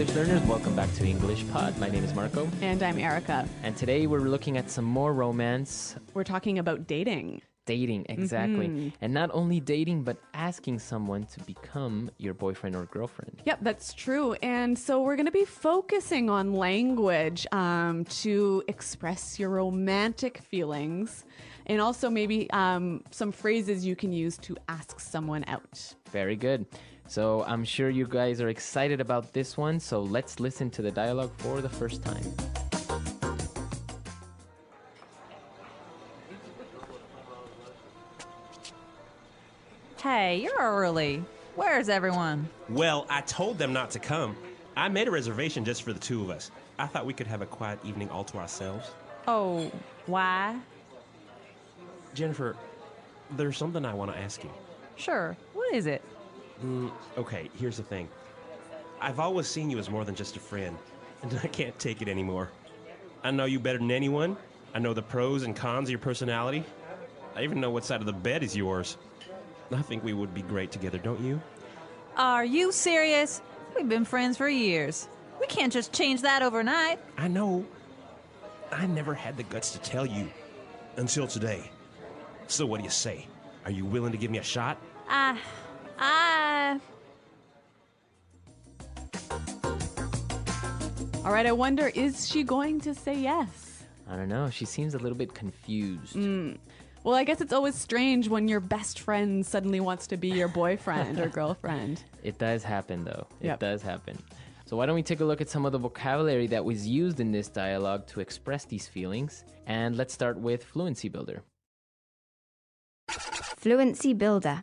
English learners, welcome back to English Pod. My name is Marco. And I'm Erica. And today we're looking at some more romance. We're talking about dating. Dating, exactly. And not only dating, but asking someone to become your boyfriend or girlfriend. Yep, that's true. And so we're going to be focusing on language to express your romantic feelings, and also maybe some phrases you can use to ask someone out. Very good. So I'm sure you guys are excited about this one. So let's listen to the dialogue for the first time. Hey, you're early. Where's everyone? Well, I told them not to come. I made a reservation just for the two of us. I thought we could have a quiet evening all to ourselves. Oh, why? Jennifer, there's something I want to ask you. Sure. What is it? Okay, here's the thing. I've always seen you as more than just a friend, and I can't take it anymore. I know you better than anyone. I know the pros and cons of your personality. I even know what side of the bed is yours. I think we would be great together, don't you? Are you serious? We've been friends for years. We can't just change that overnight. I know. I never had the guts to tell you. Until today. So what do you say? Are you willing to give me a shot? All right, I wonder, is she going to say yes? I don't know. She seems a little bit confused. Well, I guess it's always strange when your best friend suddenly wants to be your boyfriend or girlfriend. It does happen, though. Yep. It does happen. So why don't we take a look at some of the vocabulary that was used in this dialogue to express these feelings? And let's start with Fluency Builder. Fluency Builder.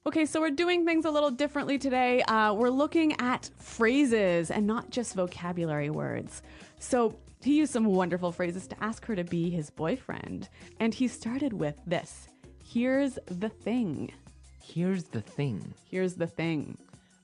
Okay, so we're doing things a little differently today. We're looking at phrases and not just vocabulary words. So he used some wonderful phrases to ask her to be his boyfriend. And he started with this. Here's the thing. Here's the thing. Here's the thing.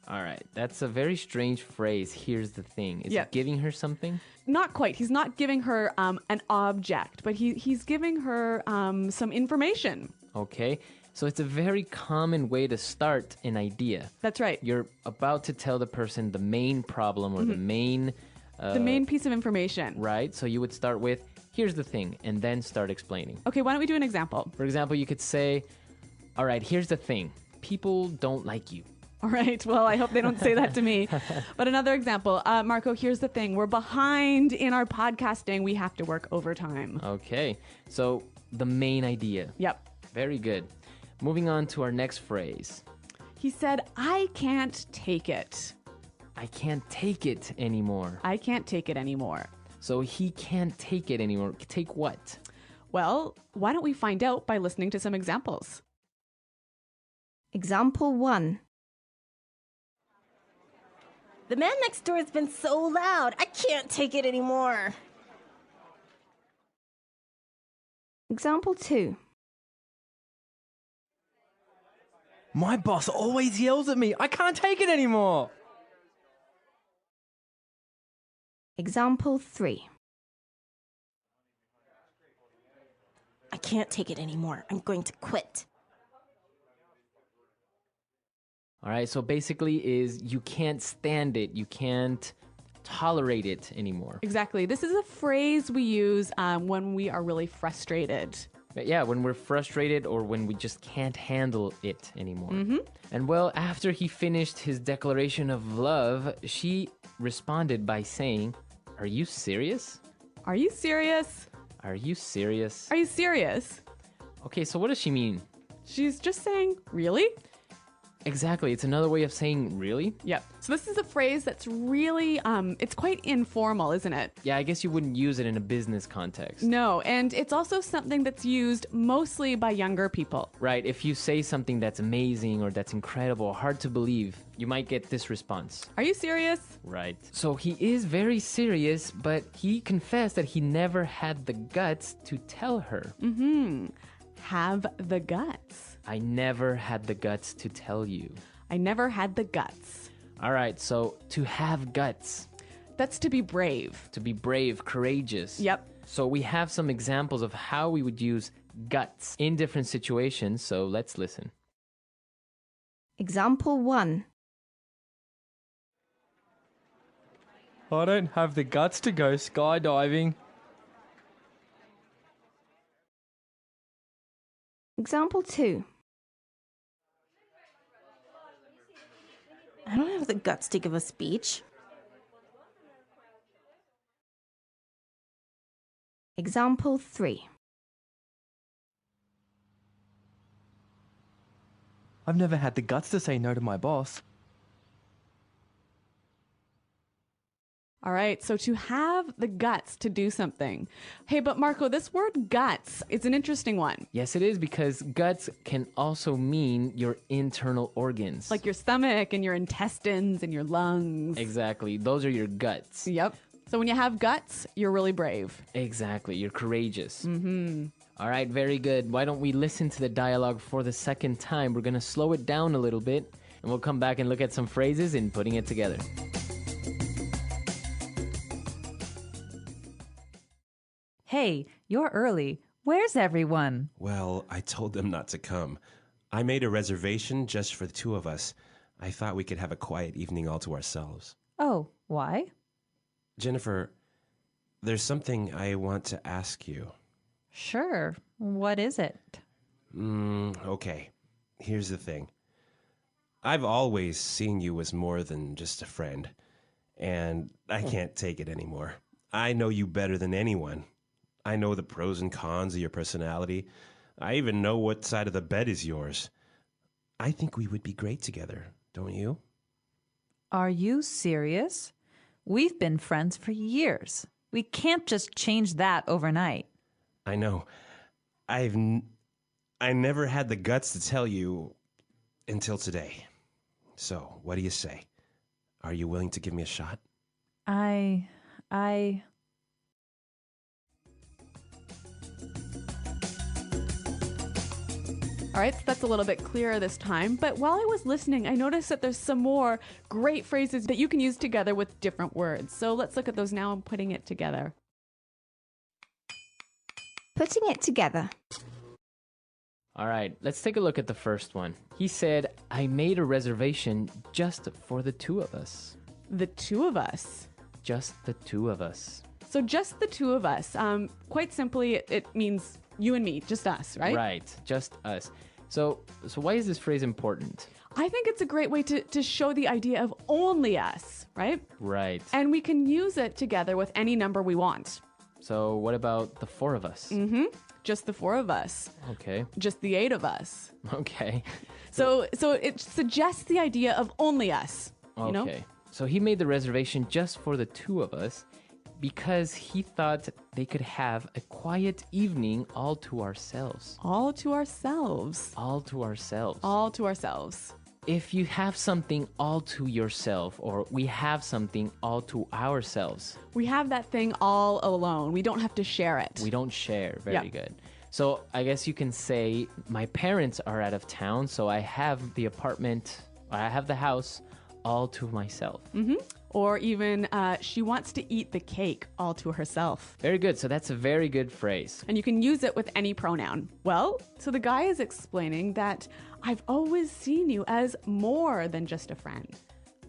All right, that's a very strange phrase. Here's the thing. Is Yeah. it giving her something? Not quite. He's not giving her an object, but he's giving her some information. Okay, so it's a very common way to start an idea. That's right. You're about to tell the person the main problem or the main... The main piece of information. Right, so you would start with, here's the thing, and then start explaining. Okay, why don't we do an example? For example, you could say, all right, here's the thing. People don't like you. All right. Well, I hope they don't say that to me. But another example, Marco, here's the thing. We're behind in our podcasting. We have to work overtime. Okay, so the main idea. Yep. Very good. Moving on to our next phrase. He said, I can't take it. I can't take it anymore. I can't take it anymore. So he can't take it anymore. Take what? Well, why don't we find out by listening to some examples? Example 1. The man next door has been so loud. I can't take it anymore. Example 2. My boss always yells at me. I can't take it anymore. Example 3. I can't take it anymore. I'm going to quit. All right, so basically is you can't stand it. You can't tolerate it anymore. Exactly. This is a phrase we use when we are really frustrated. But yeah, when we're frustrated or when we just can't handle it anymore. And well, after he finished his declaration of love, she responded by saying, "Are you serious? Are you serious? Are you serious?" Are you serious? Okay, so what does she mean? She's just saying, really? Exactly. It's another way of saying really. Yep. So this is a phrase that's really, it's quite informal, isn't it? Yeah, I guess you wouldn't use it in a business context. No, and it's also something that's used mostly by younger people. Right. If you say something that's amazing or that's incredible, hard to believe, you might get this response. Are you serious? Right. So he is very serious, but he confessed that he never had the guts to tell her. Have the guts. I never had the guts to tell you. I never had the guts. All right, so to have guts, That's to be brave. to be brave, courageous. Yep. So we have some examples of how we would use guts in different situations, so let's listen. Example 1. I don't have the guts to go skydiving. Example 2. I don't have the guts to give a speech. Example 3. I've never had the guts to say no to my boss. All right, so to have the guts to do something. Hey, but Marco, this word guts is an interesting one. Yes, it is, because guts can also mean your internal organs. Like your stomach and your intestines and your lungs. Exactly. Those are your guts. Yep. So when you have guts, you're really brave. Exactly. You're courageous. All right, very good. Why don't we listen to the dialogue for the second time? We're going to slow it down a little bit, and we'll come back and look at some phrases and putting it together. Hey, you're early. Where's everyone? Well, I told them not to come. I made a reservation just for the two of us. I thought we could have a quiet evening all to ourselves. Oh, why? Jennifer, there's something I want to ask you. Sure. What is it? Okay. Here's the thing. I've always seen you as more than just a friend, and I can't take it anymore. I know you better than anyone. I know the pros and cons of your personality. I even know what side of the bed is yours. I think we would be great together, don't you? Are you serious? We've been friends for years. We can't just change that overnight. I know. I never had the guts to tell you until today. So, what do you say? Are you willing to give me a shot? I All right, so that's a little bit clearer this time. But while I was listening, I noticed that there's some more great phrases that you can use together with different words. So let's look at those now and putting it together. Putting it together. All right, let's take a look at the first one. He said, I made a reservation just for the two of us. The two of us. Just the two of us. So just the two of us. Quite simply, it means you and me, just us, right? Right, just us. So why is this phrase important? I think it's a great way to show the idea of only us, right? Right. And we can use it together with any number we want. So what about the four of us? Just the four of us. Okay. Just the 8 of us. Okay. So it suggests the idea of only us. You know? Okay. So he made the reservation just for the two of us because he thought they could have a quiet evening all to ourselves. All to ourselves. All to ourselves. All to ourselves. If you have something all to yourself, or we have something all to ourselves, We have that thing all alone. We don't have to share it. we don't share. Very Yeah. good. So I guess you can say my parents are out of town, so I have the apartment, or I have the house all to myself. Or even, she wants to eat the cake all to herself. Very good. So that's a very good phrase. And you can use it with any pronoun. Well, so the guy is explaining that I've always seen you as more than just a friend.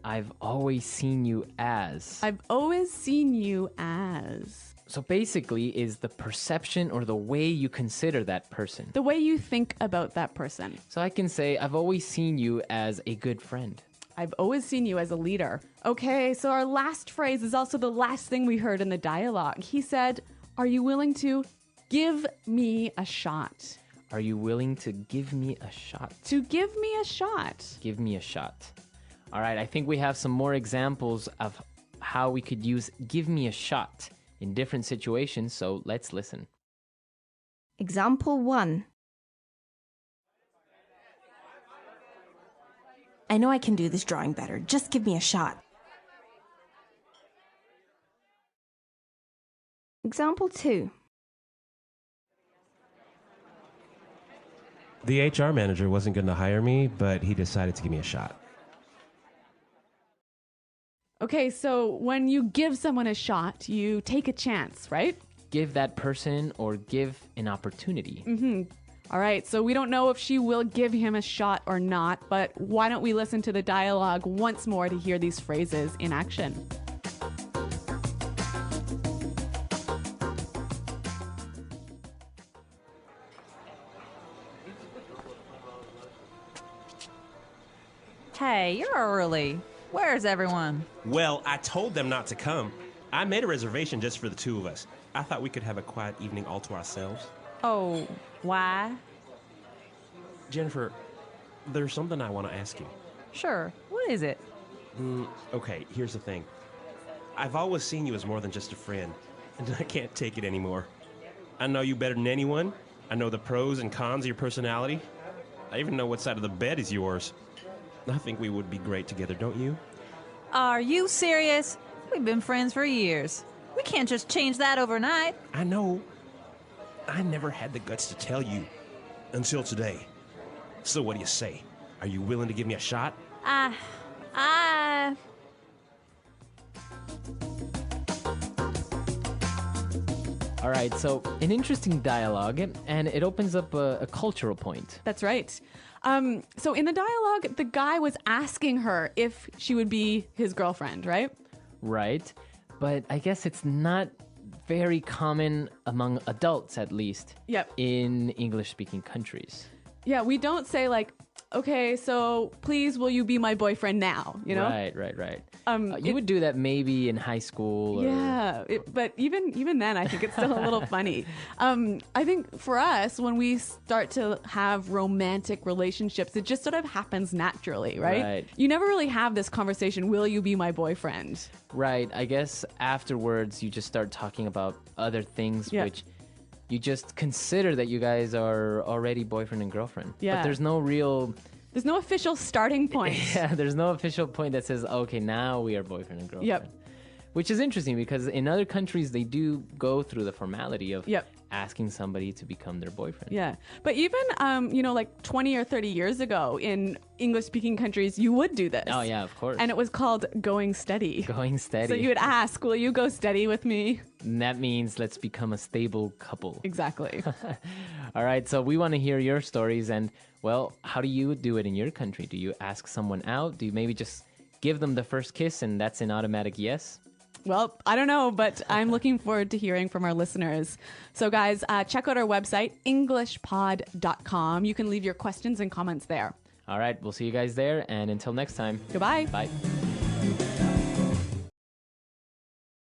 I've always seen you as. I've always seen you as. So basically is the perception or the way you consider that person. The way you think about that person. So I can say I've always seen you as a good friend. I've always seen you as a leader. Okay, so our last phrase is also the last thing we heard in the dialogue. He said, are you willing to give me a shot? Are you willing to give me a shot? To give me a shot. Give me a shot. All right, I think we have some more examples of how we could use give me a shot in different situations, so let's listen. Example 1. I know I can do this drawing better. Just give me a shot. Example 2. The HR manager wasn't going to hire me, but he decided to give me a shot. Okay, so when you give someone a shot, you take a chance, right? Give that person or give an opportunity. All right, so we don't know if she will give him a shot or not, but why don't we listen to the dialogue once more to hear these phrases in action? Hey, you're early. Where's everyone? Well, I told them not to come. I made a reservation just for the two of us. I thought we could have a quiet evening all to ourselves. Oh, why? Jennifer, there's something I want to ask you. Sure. What is it? Okay, here's the thing. I've always seen you as more than just a friend, and I can't take it anymore. I know you better than anyone. I know the pros and cons of your personality. I even know what side of the bed is yours. I think we would be great together, don't you? Are you serious? We've been friends for years. We can't just change that overnight. I know. I never had the guts to tell you. Until today. So what do you say? Are you willing to give me a shot? All right, so an interesting dialogue, and it opens up a cultural point. That's right. So in the dialogue, the guy was asking her if she would be his girlfriend, right? Right, but I guess it's not very common among adults, at least. Yep. In English-speaking countries. Yeah, we don't say like, okay, so please will you be my boyfriend now, you know? Right. You would do that maybe in high school. Or... Yeah, but even then, I think it's still a little funny. I think for us, when we start to have romantic relationships, it just sort of happens naturally, right? Right. You never really have this conversation, will you be my boyfriend? Right, I guess afterwards you just start talking about other things which you just consider that you guys are already boyfriend and girlfriend. Yeah. But there's no official starting point. Yeah, there's no official point that says, okay, now we are boyfriend and girlfriend. Yep. Which is interesting because in other countries, they do go through the formality of asking somebody to become their boyfriend. Yeah. But even, like 20 or 30 years ago in English-speaking countries, you would do this. Oh, yeah, of course. And it was called going steady. Going steady. So you would ask, will you go steady with me? And that means let's become a stable couple. Exactly. All right, so we want to hear your stories. And, well, how do you do it in your country? Do you ask someone out? Do you maybe just give them the first kiss and that's an automatic yes? Well, I don't know, but I'm looking forward to hearing from our listeners. So, guys, check out our website, englishpod.com. You can leave your questions and comments there. All right, we'll see you guys there. And until next time. Goodbye. Bye.